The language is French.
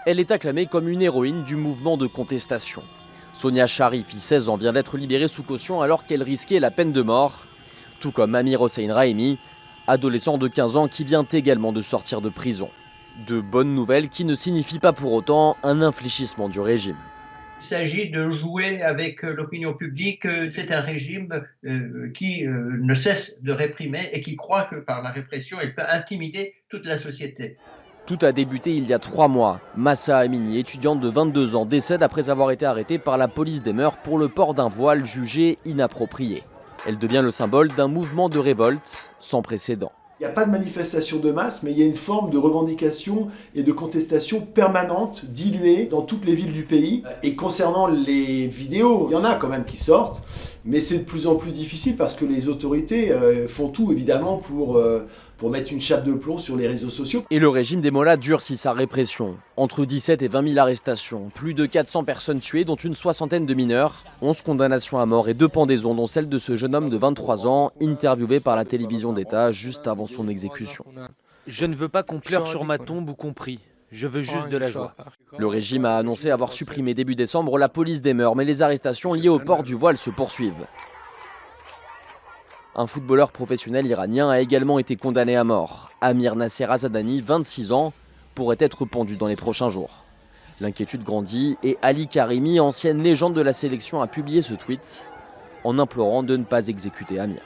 Elle est acclamée comme une héroïne du mouvement de contestation. Sonia Sharify, 16 ans, vient d'être libérée sous caution alors qu'elle risquait la peine de mort, tout comme Amir Hossein Rahimi, adolescent de 15 ans qui vient également de sortir de prison. De bonnes nouvelles qui ne signifient pas pour autant un infléchissement du régime. Il s'agit de jouer avec l'opinion publique. C'est un régime qui ne cesse de réprimer et qui croit que par la répression, il peut intimider toute la société. Tout a débuté il y a 3 mois. Massa Amini, étudiante de 22 ans, décède après avoir été arrêtée par la police des mœurs pour le port d'un voile jugé inapproprié. Elle devient le symbole d'un mouvement de révolte sans précédent. Il n'y a pas de manifestation de masse, mais il y a une forme de revendication et de contestation permanente, diluée dans toutes les villes du pays. Et concernant les vidéos, il y en a quand même qui sortent, mais c'est de plus en plus difficile parce que les autorités font tout évidemment pour mettre une chape de plomb sur les réseaux sociaux. Et le régime des mollahs durcit sa répression. Entre 17 et 20 000 arrestations, plus de 400 personnes tuées, dont une soixantaine de mineurs, 11 condamnations à mort et 2 pendaisons, dont celle de ce jeune homme de 23 ans, interviewé par la télévision d'État juste avant son exécution. Je ne veux pas qu'on pleure sur ma tombe ou qu'on prie. Je veux juste de la joie. Le régime a annoncé avoir supprimé début décembre la police des mœurs, mais les arrestations liées au port du voile se poursuivent. Un footballeur professionnel iranien a également été condamné à mort. Amir Nasser Azadani, 26 ans, pourrait être pendu dans les prochains jours. L'inquiétude grandit et Ali Karimi, ancienne légende de la sélection, a publié ce tweet en implorant de ne pas exécuter Amir.